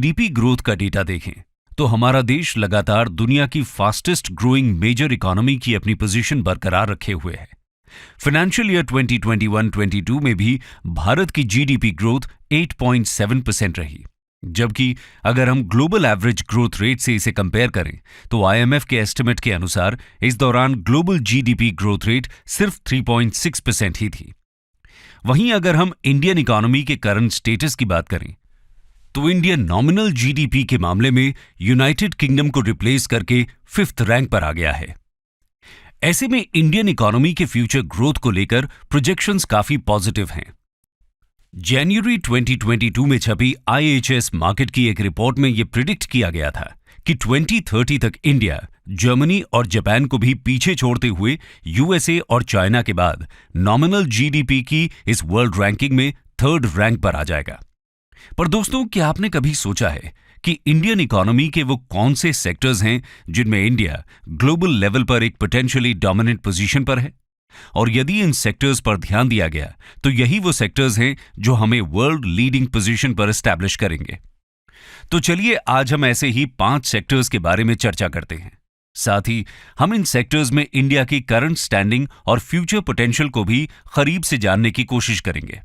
GDP growth का data देखें तो हमारा देश लगातार दुनिया की फास्टेस्ट ग्रोइंग मेजर इकोनॉमी की अपनी पोजीशन बरकरार रखे हुए है। फाइनेंशियल ईयर 2021-22 में भी भारत की जीडीपी ग्रोथ 8.7% रही, जबकि अगर हम ग्लोबल एवरेज ग्रोथ रेट से इसे कंपेयर करें तो आईएमएफ के एस्टिमेट के अनुसार इस दौरान ग्लोबल जीडीपी ग्रोथ रेट सिर्फ 3.6% ही थी। वहीं अगर हम इंडियन इकोनॉमी के करंट स्टेटस की बात करें तो इंडिया नॉमिनल जीडीपी के मामले में यूनाइटेड किंगडम को रिप्लेस करके 5th रैंक पर आ गया है। ऐसे में इंडियन इकोनॉमी के फ्यूचर ग्रोथ को लेकर प्रोजेक्शंस काफी पॉजिटिव हैं। जनवरी 2022 में छपी आईएचएस मार्केट की एक रिपोर्ट में यह प्रिडिक्ट किया गया था कि 2030 तक इंडिया, जर्मनी और जापान को भी पीछे छोड़ते हुए यूएसए और चाइना के बाद नॉमिनल जीडीपी की इस वर्ल्ड रैंकिंग में 3rd रैंक पर आ जाएगा। पर दोस्तों, क्या आपने कभी सोचा है कि इंडियन इकोनॉमी के वो कौन से सेक्टर्स हैं जिनमें इंडिया ग्लोबल लेवल पर एक पोटेंशियली डोमिनेंट पोजीशन पर है? और यदि इन सेक्टर्स पर ध्यान दिया गया तो यही वो सेक्टर्स हैं जो हमें वर्ल्ड लीडिंग पोजीशन पर एस्टैब्लिश करेंगे। तो चलिए आज हम ऐसे ही 5 सेक्टर्स के बारे में चर्चा करते हैं। साथ ही हम इन सेक्टर्स में इंडिया की करंट स्टैंडिंग और फ्यूचर पोटेंशियल को भी करीब से जानने की कोशिश करेंगे।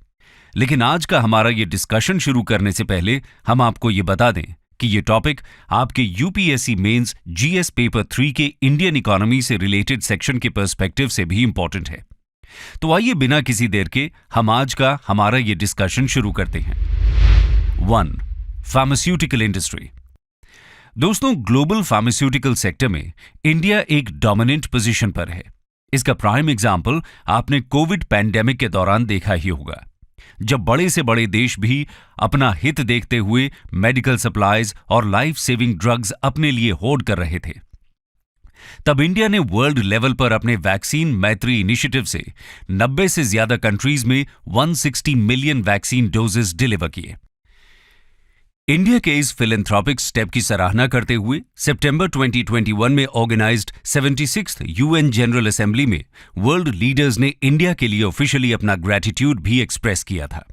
लेकिन आज का हमारा ये डिस्कशन शुरू करने से पहले हम आपको ये बता दें कि ये टॉपिक आपके यूपीएससी मेंस जीएस पेपर 3 के इंडियन इकोनॉमी से रिलेटेड सेक्शन के पर्सपेक्टिव से भी इंपॉर्टेंट है। तो आइए बिना किसी देर के हम आज का हमारा ये डिस्कशन शुरू करते हैं। 1. Pharmaceutical industry. दोस्तों, ग्लोबल फार्मास्यूटिकल सेक्टर में इंडिया एक डोमिनेंट पोजीशन पर है। इसका प्राइम एग्जाम्पल आपने कोविड पैंडेमिक के दौरान देखा ही होगा, जब बड़े से बड़े देश भी अपना हित देखते हुए मेडिकल सप्लाईज और लाइफ सेविंग ड्रग्स अपने लिए होर्ड कर रहे थे। तब इंडिया ने वर्ल्ड लेवल पर अपने वैक्सीन मैत्री इनिशिएटिव से 90 से ज्यादा कंट्रीज में 160 मिलियन वैक्सीन डोजेस डिलीवर किए। इंडिया के इस फिलैंथ्रोपिक स्टेप की सराहना करते हुए सितंबर 2021 में organised 76th UN general assembly में वर्ल्ड लीडर्स ने इंडिया के लिए ऑफिशियली अपना ग्रैटिट्यूड भी एक्सप्रेस किया था।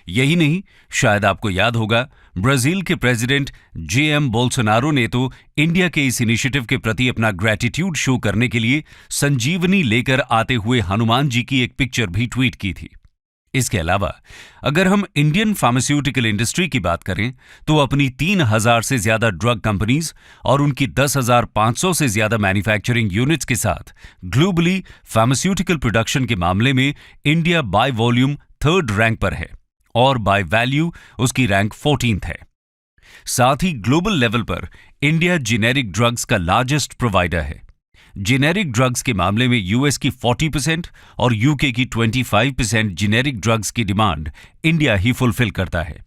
यही नहीं, शायद आपको याद होगा, ब्राजील के प्रेसिडेंट जेएम बोल्सोनारो ने तो इंडिया के इस इनिशिएटिव के प्रति अपना ग्रैटिट्यूड शो करने के लिए संजीवनी लेकर आते हुए हनुमान जी की एक पिक्चर भी ट्वीट की थी। इसके अलावा अगर हम इंडियन फार्मास्यूटिकल इंडस्ट्री की बात करें तो अपनी 3000 से ज्यादा ड्रग कंपनीज और उनकी 10,500 से ज्यादा मैन्युफैक्चरिंग यूनिट्स के साथ ग्लोबली फार्मास्यूटिकल प्रोडक्शन के मामले में India by volume 3rd rank पर है और बाय वैल्यू उसकी रैंक 14th है। साथ ही ग्लोबल लेवल पर इंडिया जेनेरिक ड्रग्स का लार्जेस्ट प्रोवाइडर है। जेनेरिक ड्रग्स के मामले में यूएस की 40% और यूके की 25% जेनेरिक ड्रग्स की डिमांड इंडिया ही फुलफिल करता है।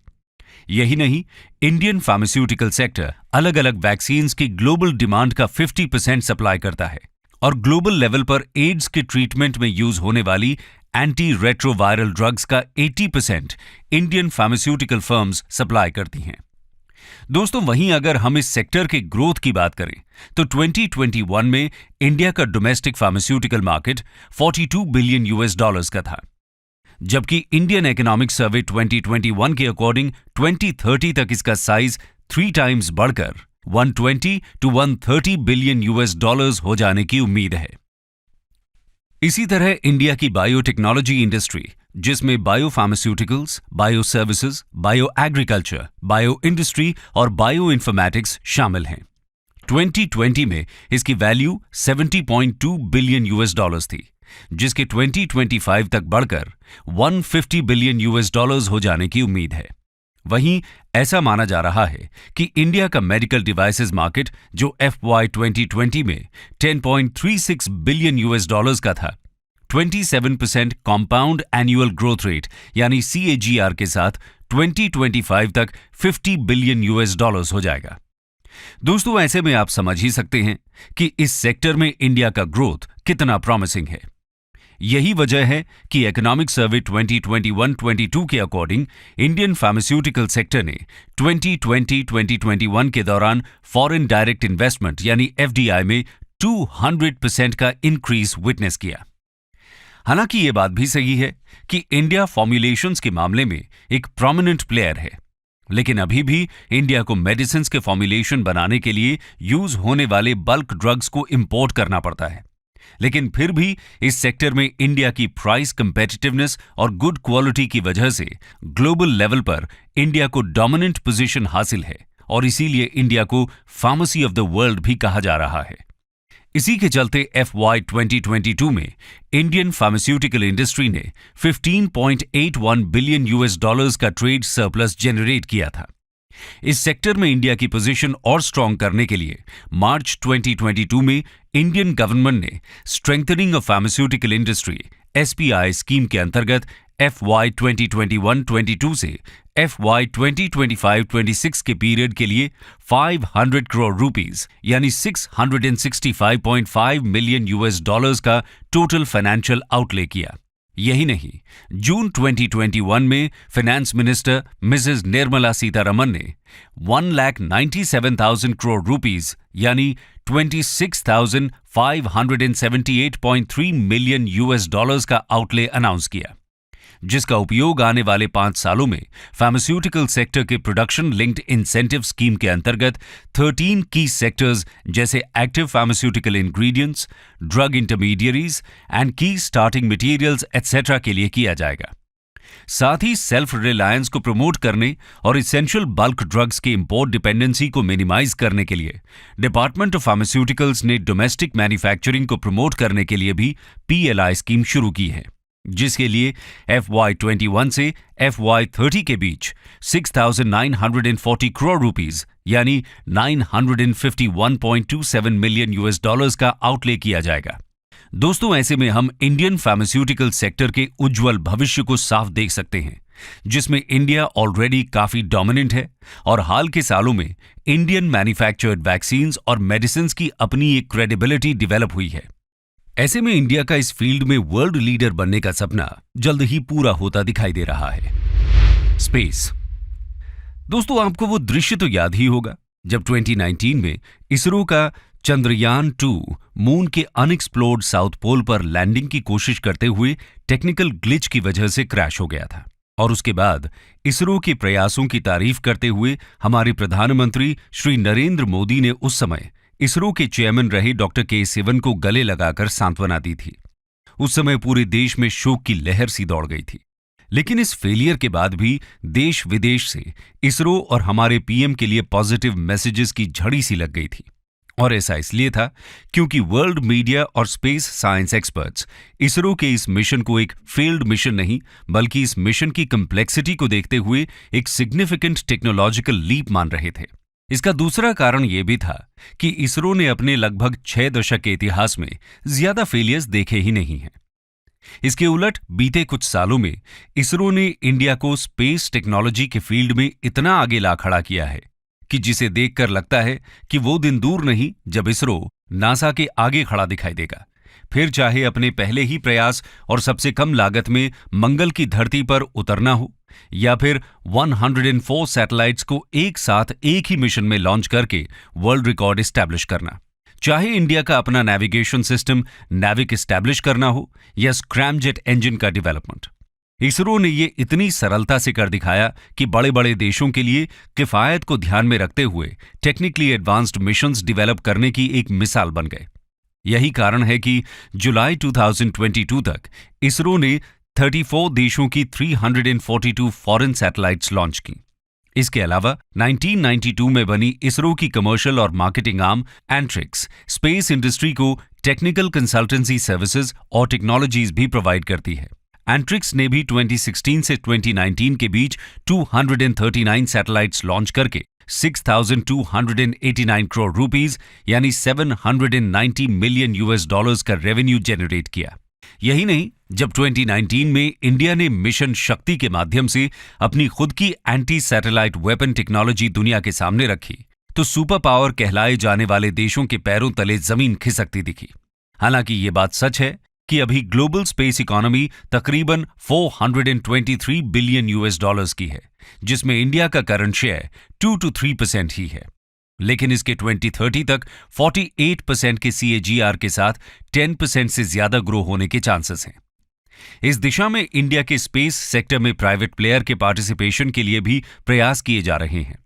यही नहीं, इंडियन फार्मास्यूटिकल सेक्टर अलग अलग वैक्सीन्स की ग्लोबल डिमांड का 50% सप्लाई करता है और ग्लोबल लेवल पर एड्स के ट्रीटमेंट में यूज होने वाली एंटी रेट्रोवायरल ड्रग्स का 80% इंडियन फार्मास्यूटिकल फर्म्स सप्लाई करती हैं। दोस्तों, वहीं अगर हम इस सेक्टर के ग्रोथ की बात करें तो 2021 में इंडिया का domestic pharmaceutical market 42 billion US dollars का था, जबकि इंडियन इकोनॉमिक सर्वे 2021 के अकॉर्डिंग 2030 तक इसका साइज 3 टाइम्स बढ़कर 120 to 130 बिलियन यूएस डॉलर्स हो जाने की उम्मीद है। इसी तरह इंडिया की बायोटेक्नोलॉजी इंडस्ट्री, जिसमें bio pharmaceuticals, bio services, bio agriculture, bio industry और बायो इंफॉर्मेटिक्स शामिल हैं। 2020 में इसकी वैल्यू 70.2 बिलियन यूएस डॉलर्स थी, जिसके 2025 तक बढ़कर 150 बिलियन यूएस डॉलर्स हो जाने की उम्मीद है। वहीं ऐसा माना जा रहा है कि इंडिया का मेडिकल डिवाइसेस मार्केट, जो FY 2020 में 10.36 बिलियन यूएस डॉलर्स का था, 27% कॉम्पाउंड एनुअल ग्रोथ रेट यानी CAGR के साथ 2025 तक 50 बिलियन यूएस डॉलर्स हो जाएगा। दोस्तों, ऐसे में आप समझ ही सकते हैं कि इस सेक्टर में इंडिया का ग्रोथ कितना प्रॉमिसिंग है। यही वजह है कि इकोनॉमिक सर्वे 2021-22 के अकॉर्डिंग इंडियन फार्मास्यूटिकल सेक्टर ने 2020-2021 के दौरान फॉरेन डायरेक्ट इन्वेस्टमेंट यानी FDI में 200% का इंक्रीज विटनेस किया। हालांकि ये बात भी सही है कि इंडिया फॉर्मुलेशंस के मामले में एक प्रोमिनेंट प्लेयर है। लेकिन अभी भी इंडिया को मेडिसिन के फॉर्मुलेशन बनाने के लिए यूज होने वाले बल्क ड्रग्स को इंपोर्ट करना पड़ता है। लेकिन फिर भी इस सेक्टर में इंडिया की प्राइस कंपेटिटिवनेस और गुड क्वालिटी की वजह से ग्लोबल लेवल पर इंडिया को डोमिनेंट पोजीशन हासिल है और इसीलिए इंडिया को फार्मेसी ऑफ द वर्ल्ड भी कहा जा रहा है। इसी के चलते FY 2022 में इंडियन फार्मास्यूटिकल इंडस्ट्री ने 15.81 बिलियन US का ट्रेड सरप्लस जनरेट किया था। इस सेक्टर में इंडिया की पोजीशन और स्ट्रांग करने के लिए मार्च 2022 में इंडियन गवर्नमेंट ने strengthening of pharmaceutical industry SPI scheme के अंतर्गत FY 2021-22 से FY 2025-26 के पीरियड के लिए 500 करोड़ रुपीस यानी 665.5 मिलियन US का टोटल फाइनेंशियल आउटले किया। यही नहीं, जून 2021 में finance minister Mrs Nirmala Sitharaman ने 1,97,000 करोड़ रुपीस यानी 26,578.3 मिलियन US का आउटले अनाउंस किया, जिसका उपयोग आने वाले 5 सालों में फार्मास्यूटिकल सेक्टर के प्रोडक्शन लिंक्ड इंसेंटिव स्कीम के अंतर्गत 13 की सेक्टर्स जैसे active pharmaceutical ingredients, drug intermediaries and की स्टार्टिंग मटेरियल्स एटसेट्रा के लिए किया जाएगा। साथ ही सेल्फ रिलायंस को प्रमोट करने और इसेंशियल बल्क ड्रग्स के इंपोर्ट डिपेंडेंसी को मिनिमाइज करने के लिए डिपार्टमेंट ऑफ फार्मास्यूटिकल्स ने डोमेस्टिक मैन्युफैक्चरिंग को प्रमोट करने के लिए भी PLI स्कीम शुरू की है, जिसके लिए FY 21 से FY 30 के बीच 6,940 करोड़ रुपीस यानी 951.27 मिलियन US का आउटले किया जाएगा। दोस्तों, ऐसे में हम इंडियन फार्मास्यूटिकल सेक्टर के उज्जवल भविष्य को साफ देख सकते हैं, जिसमें इंडिया ऑलरेडी काफी डोमिनेंट है और हाल के सालों में इंडियन मैन्युफैक्चर्ड वैक्सीन्स और मेडिसिन की अपनी एक क्रेडिबिलिटी डेवलप हुई है। ऐसे में इंडिया का इस फील्ड में वर्ल्ड लीडर बनने का सपना जल्द ही पूरा होता दिखाई दे रहा है। स्पेस। दोस्तों, आपको वो दृश्य तो याद ही होगा जब 2019 में इसरो का चंद्रयान 2 मून के अनएक्सप्लोर्ड साउथ पोल पर लैंडिंग की कोशिश करते हुए टेक्निकल ग्लिच की वजह से क्रैश हो गया था और उसके बाद इसरो के प्रयासों की तारीफ करते हुए हमारे प्रधानमंत्री श्री नरेंद्र मोदी ने उस समय इसरो के चेयरमैन रहे डॉक्टर के सिवन को गले लगाकर सांत्वना दी थी। उस समय पूरे देश में शोक की लहर सी दौड़ गई थी। लेकिन इस फेलियर के बाद भी देश विदेश से इसरो और हमारे PM के लिए पॉजिटिव मैसेजेस की झड़ी सी लग गई थी। और ऐसा इसलिए था क्योंकि वर्ल्ड मीडिया और स्पेस साइंस एक्सपर्ट्स इसरो के इस मिशन को एक फेल्ड मिशन नहीं बल्कि इस मिशन की कम्प्लेक्सिटी को देखते हुए एक सिग्निफिकेंट टेक्नोलॉजिकल लीप मान रहे थे। इसका दूसरा कारण यह भी था कि इसरो ने अपने लगभग 6 दशक के इतिहास में ज्यादा फेलियर्स देखे ही नहीं हैं। इसके उलट बीते कुछ सालों में इसरो ने इंडिया को स्पेस टेक्नोलॉजी के फील्ड में इतना आगे ला खड़ा किया है कि जिसे देखकर लगता है कि वो दिन दूर नहीं जब इसरो नासा के आगे खड़ा दिखाई देगा, फिर चाहे अपने पहले ही प्रयास और सबसे कम लागत में मंगल की धरती पर उतरना हो या फिर 104 सैटेलाइट्स को एक साथ एक ही मिशन में लॉन्च करके वर्ल्ड रिकॉर्ड एस्टैब्लिश करना, चाहे इंडिया का अपना नेविगेशन सिस्टम नेविक एस्टैब्लिश करना हो या स्क्रैमजेट इंजन का डेवलपमेंट। इसरो ने ये इतनी सरलता से कर दिखाया कि बड़े बड़े देशों के लिए किफायत को ध्यान में रखते हुए टेक्निकली एडवांस्ड मिशंस डेवलप करने की एक मिसाल बन गए। यही कारण है कि जुलाई 2022 तक इसरो ने 34 देशों की 342 फॉरेन सैटेलाइट्स लॉन्च की। इसके अलावा 1992 में बनी इसरो की कमर्शियल और marketing arm Antrix space industry को टेक्निकल कंसल्टेंसी सर्विसेज और टेक्नोलॉजीज भी प्रोवाइड करती है। एंट्रिक्स ने भी 2016 से 2019 के बीच 239 सैटेलाइट्स लॉन्च करके 6,289 करोड़ रुपीस यानी 790 मिलियन US का रेवेन्यू जनरेट किया। यही नहीं, जब 2019 में इंडिया ने मिशन शक्ति के माध्यम से अपनी खुद की एंटी सैटेलाइट वेपन टेक्नोलॉजी दुनिया के सामने रखी तो सुपर पावर कहलाए जाने वाले देशों के पैरों तले जमीन खिसकती दिखी। हालांकि ये बात सच है कि अभी ग्लोबल स्पेस इकोनॉमी तकरीबन 423 बिलियन US की है, जिसमें इंडिया का करंट शेयर 2 to 3% ही है। लेकिन इसके 2030 तक 48% के CAGR के साथ 10% से ज्यादा ग्रो होने के चांसेस हैं। इस दिशा में इंडिया के स्पेस सेक्टर में प्राइवेट प्लेयर के पार्टिसिपेशन के लिए भी प्रयास किए जा रहे हैं।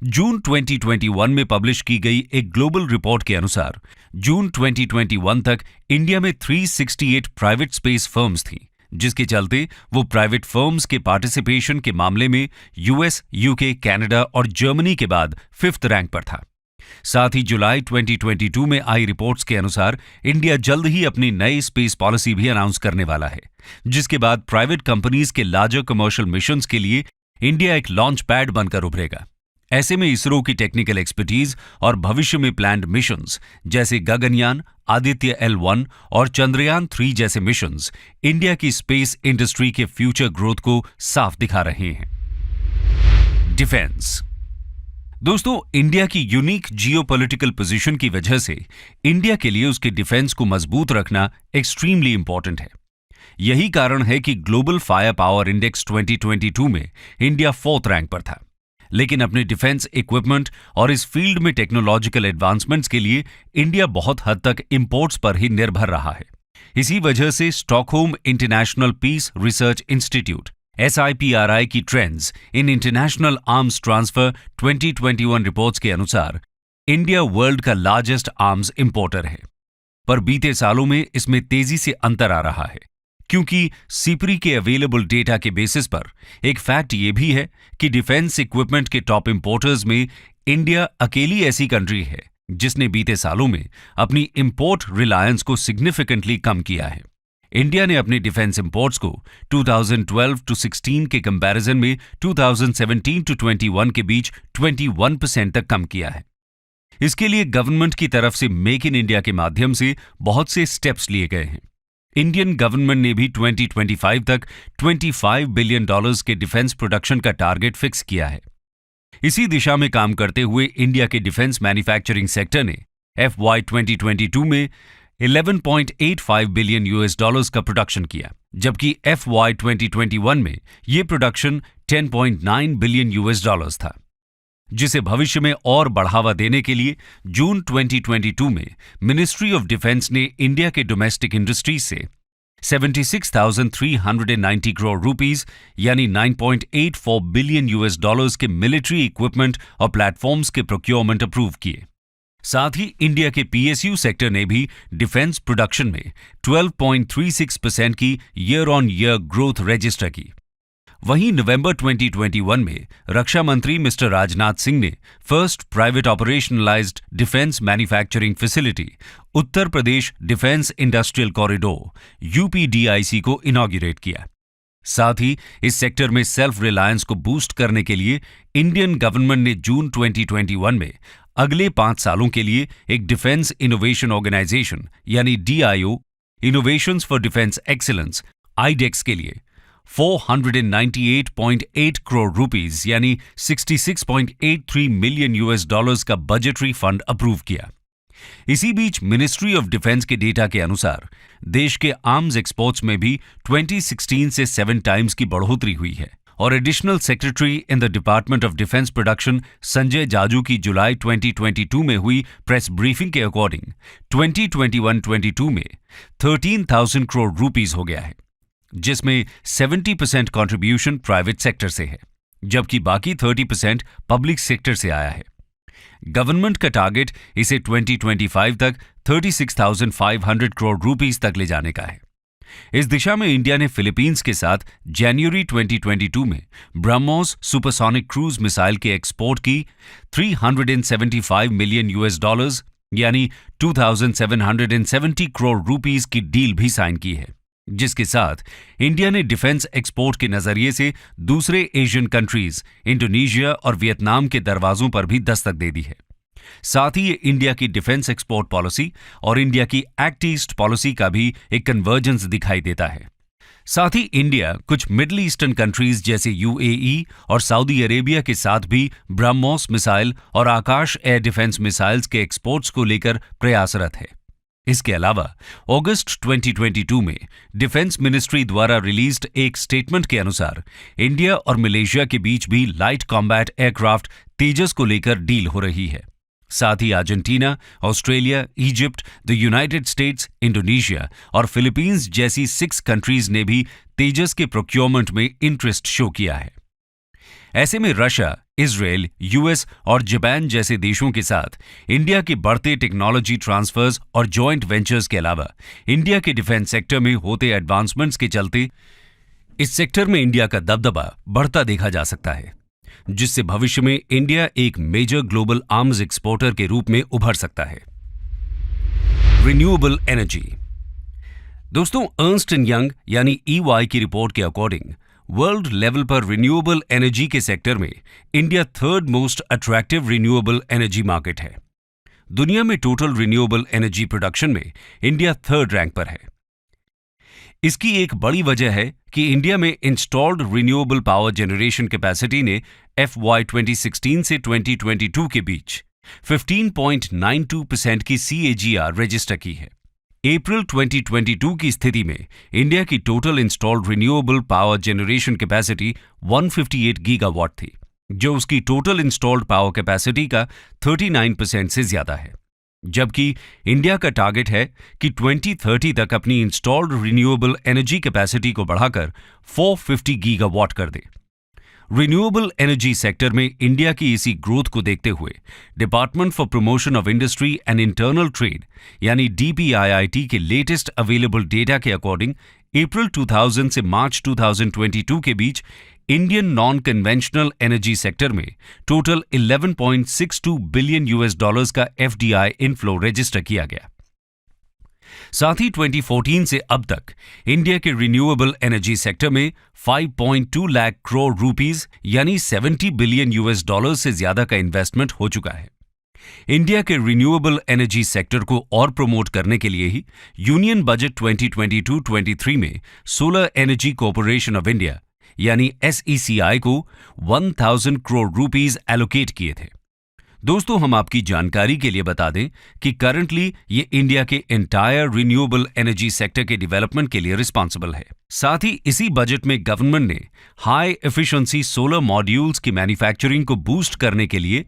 जून 2021 में पब्लिश की गई एक ग्लोबल रिपोर्ट के अनुसार जून 2021 तक इंडिया में 368 प्राइवेट स्पेस फर्म्स थीं, जिसके चलते वो प्राइवेट फर्म्स के पार्टिसिपेशन के मामले में यूएस, यूके, कनाडा और जर्मनी के बाद 5th रैंक पर था। साथ ही जुलाई 2022 में आई रिपोर्ट्स के अनुसार इंडिया जल्द ही अपनी नई स्पेस पॉलिसी भी अनाउंस करने वाला है, जिसके बाद प्राइवेट कंपनीज के लार्जर कमर्शियल मिशंस के लिए इंडिया एक लॉन्च पैड बनकर उभरेगा। ऐसे में इसरो की टेक्निकल एक्सपर्टीज और भविष्य में प्लान्ड मिशंस जैसे गगनयान, आदित्य L1 और चंद्रयान 3 जैसे मिशंस इंडिया की स्पेस इंडस्ट्री के फ्यूचर ग्रोथ को साफ दिखा रहे हैं। डिफेंस। दोस्तों, इंडिया की यूनिक जियोपॉलिटिकल पोजीशन की वजह से इंडिया के लिए उसके डिफेंस को मजबूत रखना एक्सट्रीमली इंपॉर्टेंट है। यही कारण है कि ग्लोबल फायर पावर इंडेक्स 2022 में इंडिया 4th रैंक पर था। लेकिन अपने डिफेंस इक्विपमेंट और इस फील्ड में टेक्नोलॉजिकल एडवांसमेंट्स के लिए इंडिया बहुत हद तक इंपोर्ट्स पर ही निर्भर रहा है। इसी वजह से Stockholm International Peace Research Institute SIPRI की trends in international arms transfer 2021 reports के अनुसार इंडिया वर्ल्ड का लार्जेस्ट आर्म्स इंपोर्टर है। पर बीते सालों में इसमें तेजी से अंतर आ रहा है, क्योंकि सीपरी के अवेलेबल डेटा के बेसिस पर एक फैक्ट ये भी है कि डिफेंस इक्विपमेंट के टॉप इंपोर्टर्स में इंडिया अकेली ऐसी कंट्री है जिसने बीते सालों में अपनी इंपोर्ट रिलायंस को सिग्निफिकेंटली कम किया है। इंडिया ने अपने डिफेंस इंपोर्ट्स को 2012-16 के कंपैरिजन में 2017-21 के बीच 21% तक कम किया है। इसके लिए गवर्नमेंट की तरफ से मेक इन इंडिया के माध्यम से बहुत से स्टेप्स लिए गए हैं। इंडियन गवर्नमेंट ने भी 2025 तक $25 बिलियन के डिफेंस प्रोडक्शन का टारगेट फिक्स किया है। इसी दिशा में काम करते हुए इंडिया के डिफेंस मैन्युफैक्चरिंग सेक्टर ने FY 2022 में $11.85 बिलियन का प्रोडक्शन किया, जबकि FY 2021 में ये प्रोडक्शन $10.9 बिलियन था, जिसे भविष्य में और बढ़ावा देने के लिए जून 2022 में मिनिस्ट्री ऑफ डिफेंस ने इंडिया के डोमेस्टिक इंडस्ट्री से 76,390 करोड़ रुपीस यानी $9.84 बिलियन के मिलिट्री इक्विपमेंट और प्लेटफॉर्म्स के प्रोक्योरमेंट अप्रूव किए। साथ ही इंडिया के PSU सेक्टर ने भी डिफेंस प्रोडक्शन में 12.36% की year on year growth register की। वहीं नवंबर 2021 में रक्षा मंत्री मिस्टर राजनाथ सिंह ने first private operationalized defence manufacturing facility Uttar Pradesh defence industrial corridor UPDIC को इनॉग्रेट किया। साथ ही इस सेक्टर में सेल्फ रिलायंस को बूस्ट करने के लिए इंडियन गवर्नमेंट ने जून 2021 में अगले 5 सालों के लिए एक डिफेंस इनोवेशन ऑर्गेनाइजेशन यानी DIO innovations for defence excellence IDEX के लिए 498.8 करोड़ रुपीस यानी $66.83 मिलियन का बजटरी फंड अप्रूव किया। इसी बीच मिनिस्ट्री ऑफ डिफेंस के डेटा के अनुसार देश के आर्म्स एक्सपोर्ट्स में भी 2016 से 7 टाइम्स की बढ़ोतरी हुई है और additional secretary in the department of defence production Sanjay Jaju की जुलाई 2022 में हुई प्रेस ब्रीफिंग के अकॉर्डिंग 2021-22 में 13,000 करोड़ रुपीस हो गया है, जिसमें 70% कंट्रीब्यूशन प्राइवेट सेक्टर से है, जबकि बाकी 30% पब्लिक सेक्टर से आया है। गवर्नमेंट का टारगेट इसे 2025 तक 36,500 करोड़ रुपीस तक ले जाने का है। इस दिशा में इंडिया ने फिलीपींस के साथ जनवरी 2022 में ब्रह्मोस सुपरसोनिक क्रूज मिसाइल के एक्सपोर्ट की $375 मिलियन यानी 2,770 करोड़ रुपीस की डील भी साइन की है, जिसके साथ इंडिया ने डिफेंस एक्सपोर्ट के नजरिए से दूसरे एशियन कंट्रीज इंडोनेशिया और वियतनाम के दरवाजों पर भी दस्तक दे दी है। साथ ही ये इंडिया की डिफेंस एक्सपोर्ट पॉलिसी और इंडिया की एक्ट ईस्ट पॉलिसी का भी एक कन्वर्जेंस दिखाई देता है। साथ ही इंडिया कुछ मिडिल ईस्टर्न कंट्रीज जैसे UAE और सऊदी अरेबिया के साथ भी ब्रह्मोस मिसाइल और आकाश एयर डिफेंस मिसाइल्स के एक्सपोर्ट्स को लेकर प्रयासरत है। इसके अलावा अगस्त 2022 में डिफेंस मिनिस्ट्री द्वारा रिलीज्ड एक स्टेटमेंट के अनुसार इंडिया और मलेशिया के बीच भी लाइट कॉम्बैट एयरक्राफ्ट तेजस को लेकर डील हो रही है। साथ ही Argentina, Australia, Egypt, the United States, Indonesia और फिलीपींस जैसी 6 कंट्रीज ने भी तेजस के प्रोक्योरमेंट में इंटरेस्ट शो किया है। ऐसे में रशिया, इजराइल, यूएस और जापान जैसे देशों के साथ इंडिया के बढ़ते टेक्नोलॉजी ट्रांसफर्स और जॉइंट वेंचर्स के अलावा इंडिया के डिफेंस सेक्टर में होते एडवांसमेंट्स के चलते इस सेक्टर में इंडिया का दबदबा बढ़ता देखा जा सकता है, जिससे भविष्य में इंडिया एक मेजर ग्लोबल आर्म्स एक्सपोर्टर के रूप में उभर सकता है। Renewable energy. दोस्तों, अर्न्स्ट एंड यंग यानी EY की रिपोर्ट के अकॉर्डिंग वर्ल्ड लेवल पर रिन्यूएबल एनर्जी के सेक्टर में India 3rd most attractive renewable energy market है। दुनिया में टोटल रिन्यूएबल एनर्जी प्रोडक्शन में इंडिया 3rd रैंक पर है। इसकी एक बड़ी वजह है कि इंडिया में installed renewable power generation capacity ने FY 2016 से 2022 के बीच 15.92% की CAGR रजिस्टर की है। अप्रैल 2022 की स्थिति में इंडिया की total installed renewable power generation capacity 158 gigawatt थी, जो उसकी टोटल इंस्टॉल्ड पावर कैपेसिटी का 39% से ज्यादा है। जबकि इंडिया का टारगेट है कि 2030 तक अपनी इंस्टॉल्ड रिन्यूएबल एनर्जी कैपेसिटी को बढ़ाकर 450 गीगावाट कर दे। रिन्यूएबल एनर्जी सेक्टर में इंडिया की इसी ग्रोथ को देखते हुए department for promotion of industry and internal trade यानी DPIIT के लेटेस्ट अवेलेबल डेटा के अकॉर्डिंग अप्रैल 2000 से मार्च 2022 के बीच Indian non conventional energy sector में टोटल 11.62 बिलियन US का FDI इनफ्लो रजिस्टर किया गया। साथ ही 2014 से अब तक इंडिया के रिन्यूएबल एनर्जी सेक्टर में 5.2 लाख करोड़ रुपीस यानी 70 बिलियन US से ज्यादा का इन्वेस्टमेंट हो चुका है। इंडिया के रिन्यूएबल एनर्जी सेक्टर को और प्रमोट करने के लिए ही यूनियन बजट 2022-23 में solar energy corporation of India यानी SECI को 1000 करोड़ रुपीस एलोकेट किए थे। दोस्तों, हम आपकी जानकारी के लिए बता दें कि करंटली ये इंडिया के एंटायर रिन्यूएबल एनर्जी सेक्टर के डेवलपमेंट के लिए रिस्पॉन्सिबल है। साथ ही इसी बजट में गवर्नमेंट ने हाई एफिशिएंसी सोलर मॉड्यूल्स की मैन्युफैक्चरिंग को बूस्ट करने के लिए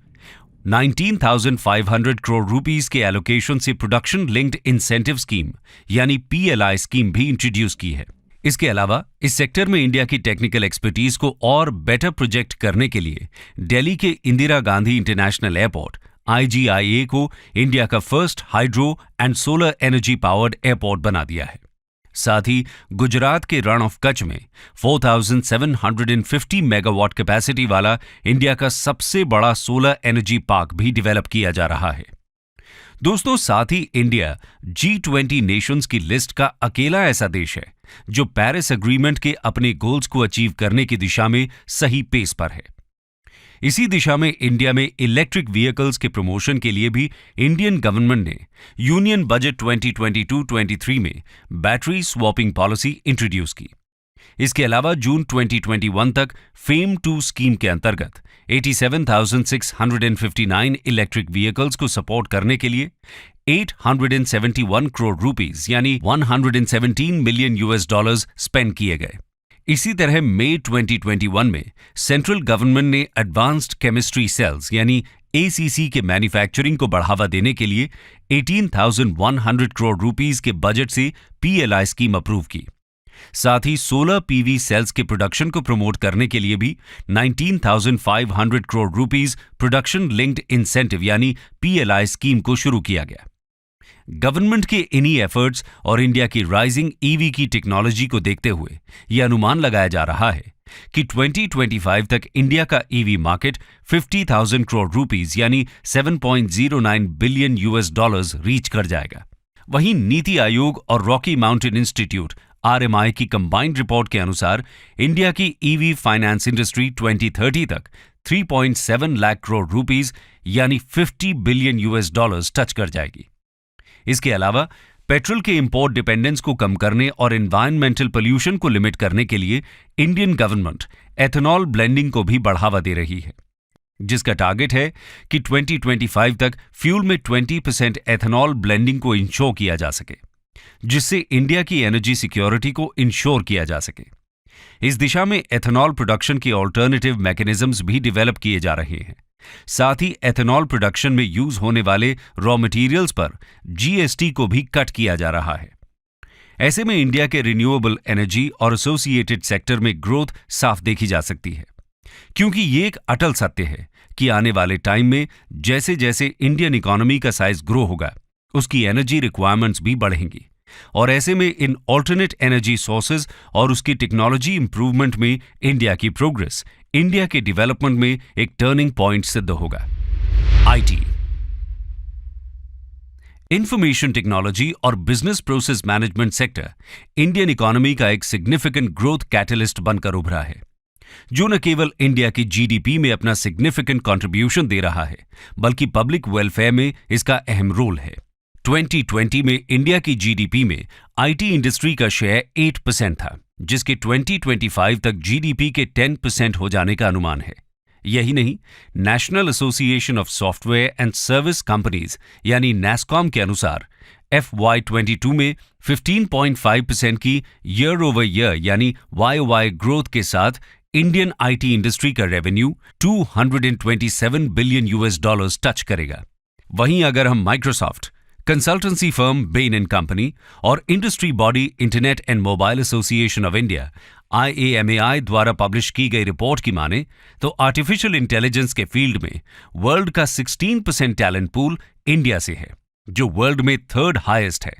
19,500 करोड़ रुपीस के एलोकेशन से प्रोडक्शन लिंक्ड इंसेंटिव स्कीम यानी PLI स्कीम भी इंट्रोड्यूस की है। इसके अलावा इस सेक्टर में इंडिया की टेक्निकल एक्सपर्टीज को और बेटर प्रोजेक्ट करने के लिए दिल्ली के Indira Gandhi international airport IGIA को इंडिया का first hydro and solar energy powered airport बना दिया है। साथ ही गुजरात के रण ऑफ कच्छ में 4,750 मेगावाट कैपेसिटी वाला इंडिया का सबसे बड़ा सोलर एनर्जी पार्क भी डेवलप किया जा रहा है। दोस्तों, साथ ही इंडिया G20 नेशंस की लिस्ट का अकेला ऐसा देश है जो पेरिस एग्रीमेंट के अपने गोल्स को अचीव करने की दिशा में सही पेस पर है। इसी दिशा में इंडिया में इलेक्ट्रिक व्हीकल्स के प्रमोशन के लिए भी इंडियन गवर्नमेंट ने यूनियन बजट 2022-23 में बैटरी स्वैपिंग पॉलिसी इंट्रोड्यूस की। इसके अलावा जून 2021 तक फेम 2 स्कीम के अंतर्गत 87,659 इलेक्ट्रिक व्हीकल्स को सपोर्ट करने के लिए 871 करोड़ रुपीस यानी 117 मिलियन US स्पेंड किए गए। इसी तरह मई 2021 में सेंट्रल गवर्नमेंट ने एडवांस्ड केमिस्ट्री सेल्स यानी ACC के मैन्युफैक्चरिंग को बढ़ावा देने के लिए 18,100 करोड़ रुपीस के बजट से PLI स्कीम अप्रूव की। साथ ही सोलर PV सेल्स के प्रोडक्शन को प्रमोट करने के लिए भी 19,500 crore rupees production linked incentive यानी PLI स्कीम को शुरू किया गया। गवर्नमेंट के इन्हीं एफर्ट्स और इंडिया की राइजिंग EV की टेक्नोलॉजी को देखते हुए यह अनुमान लगाया जा रहा है कि 2025 तक इंडिया का EV मार्केट 50,000 करोड़ रुपीस यानी 7.09 बिलियन US रीच कर जाएगा। वहीं नीति आयोग और रॉकी माउंटेन इंस्टीट्यूट RMI की कंबाइंड रिपोर्ट के अनुसार इंडिया की EV फाइनेंस इंडस्ट्री 2030 तक 3.7 लाख करोड़ रुपीस यानी 50 बिलियन US टच कर जाएगी। इसके अलावा पेट्रोल के इंपोर्ट डिपेंडेंस को कम करने और एनवायरमेंटल पोल्यूशन को लिमिट करने के लिए इंडियन गवर्नमेंट एथेनॉल ब्लेंडिंग को भी बढ़ावा दे रही है, जिसका टारगेट है कि 2025 तक फ्यूल में 20% एथेनॉल ब्लेंडिंग को इंश्योर किया जा सके, जिससे इंडिया की एनर्जी सिक्योरिटी को इंश्योर किया जा सके। इस दिशा में एथेनॉल प्रोडक्शन के ऑल्टरनेटिव मैकेनिज्म्स भी डेवलप किए जा रहे हैं। साथ ही एथेनॉल प्रोडक्शन में यूज होने वाले रॉ मटेरियल्स पर जीएसटी को भी कट किया जा रहा है। ऐसे में इंडिया के रिन्यूएबल एनर्जी और एसोसिएटेड सेक्टर में ग्रोथ साफ देखी जा सकती है, क्योंकि ये एक अटल सत्य है कि आने वाले टाइम में जैसे जैसे इंडियन इकोनॉमी का साइज ग्रो होगा, उसकी एनर्जी रिक्वायरमेंट्स भी बढ़ेंगी और ऐसे में इन ऑल्टरनेट एनर्जी सोर्सेज और उसकी टेक्नोलॉजी इंप्रूवमेंट में इंडिया की प्रोग्रेस इंडिया के डेवलपमेंट में एक टर्निंग पॉइंट सिद्ध होगा। आईटी, इंफॉर्मेशन टेक्नोलॉजी और business process management sector Indian economy का एक सिग्निफिकेंट ग्रोथ कैटलिस्ट बनकर उभरा है, जो न केवल इंडिया की जीडीपी में अपना सिग्निफिकेंट कंट्रीब्यूशन दे रहा है, बल्कि पब्लिक वेलफेयर में इसका अहम रोल है। 2020 में इंडिया की जीडीपी में आईटी इंडस्ट्री का शेयर 8% था, जिसके 2025 तक जीडीपी के 10% हो जाने का अनुमान है। यही नहीं, national association of software and service companies यानी नैस्कॉम के अनुसार FY22 में 15.5% की ईयर ओवर ईयर यानी YOY ग्रोथ के साथ इंडियन आईटी इंडस्ट्री का रेवेन्यू $227 बिलियन टच करेगा। वहीं अगर हम Microsoft, consultancy firm Bain and company और industry body internet and mobile association of India IAMAI द्वारा पब्लिश की गई रिपोर्ट की माने तो आर्टिफिशियल इंटेलिजेंस के फील्ड में वर्ल्ड का 16% टैलेंट पूल इंडिया से है, जो वर्ल्ड में थर्ड हाईएस्ट है।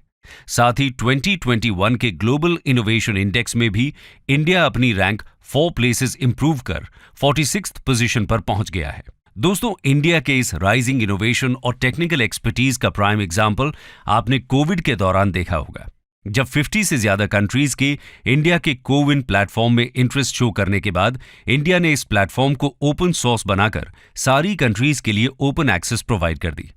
साथ ही 2021 के ग्लोबल इनोवेशन इंडेक्स में भी इंडिया अपनी रैंक 4 प्लेसेस इंप्रूव कर 46th पोजीशन पर पहुंच गया है। दोस्तों, इंडिया के इस राइजिंग इनोवेशन और टेक्निकल एक्सपर्टीज का प्राइम एग्जाम्पल आपने कोविड के दौरान देखा होगा, जब 50 से ज्यादा कंट्रीज के इंडिया के कोविन प्लेटफॉर्म में इंटरेस्ट शो करने के बाद इंडिया ने इस प्लेटफॉर्म को ओपन सोर्स बनाकर सारी कंट्रीज के लिए ओपन एक्सेस प्रोवाइड कर दी।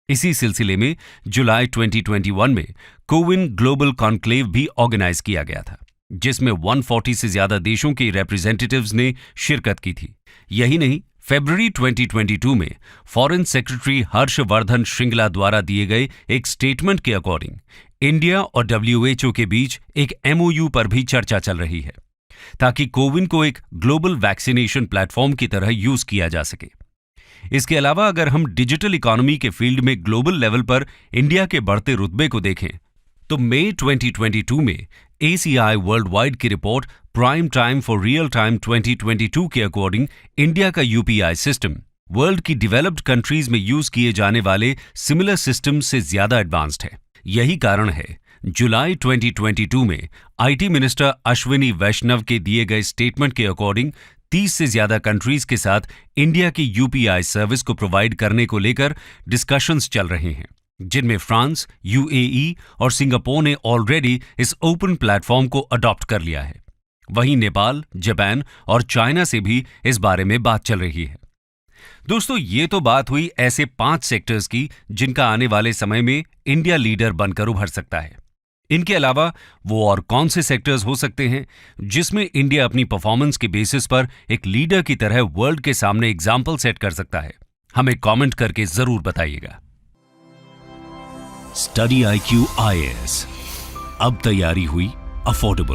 इसी सिलसिले में जुलाई 2021 में कोविन ग्लोबल कॉन्क्लेव भी ऑर्गेनाइज किया गया था, जिसमें 140 से ज्यादा देशों के रिप्रेजेंटेटिव्स ने शिरकत की थी। यही नहीं, फरवरी 2022 में फॉरेन सेक्रेटरी हर्षवर्धन श्रृंगला द्वारा दिए गए एक स्टेटमेंट के अकॉर्डिंग इंडिया और WHO के बीच एक MOU पर भी चर्चा चल रही है, ताकि कोविन को एक ग्लोबल वैक्सीनेशन प्लेटफॉर्म की तरह यूज किया जा सके। इसके अलावा अगर हम डिजिटल इकोनॉमी के फील्ड में ग्लोबल लेवल पर इंडिया के बढ़ते रुतबे को देखें तो मई 2022 में ACI वर्ल्ड वाइड की report prime time for real time 2022 के अकॉर्डिंग इंडिया का UPI सिस्टम वर्ल्ड की डेवलप्ड कंट्रीज में यूज किए जाने वाले सिमिलर सिस्टम से ज्यादा एडवांस्ड है। यही कारण है जुलाई 2022 में IT मिनिस्टर अश्विनी वैष्णव के दिए गए स्टेटमेंट के अकॉर्डिंग 30 से ज्यादा कंट्रीज के साथ इंडिया की UPI सर्विस को प्रोवाइड करने को लेकर डिस्कशंस चल रहे हैं, जिनमें फ्रांस, UAE और सिंगापुर ने ऑलरेडी इस ओपन प्लेटफॉर्म को अडॉप्ट कर लिया है। वहीं नेपाल, जापान और चाइना से भी इस बारे में बात चल रही है। दोस्तों, ये तो बात हुई ऐसे 5 सेक्टर्स की जिनका आने वाले समय में इंडिया लीडर बनकर उभर सकता है। इनके अलावा वो और कौन से सेक्टर्स हो सकते हैं जिसमें इंडिया अपनी परफॉर्मेंस के बेसिस पर एक लीडर की तरह वर्ल्ड के सामने एग्जाम्पल सेट कर सकता है? हमें कमेंट करके जरूर बताइएगा। स्टडी IQ IAS, अब तैयारी हुई अफोर्डेबल।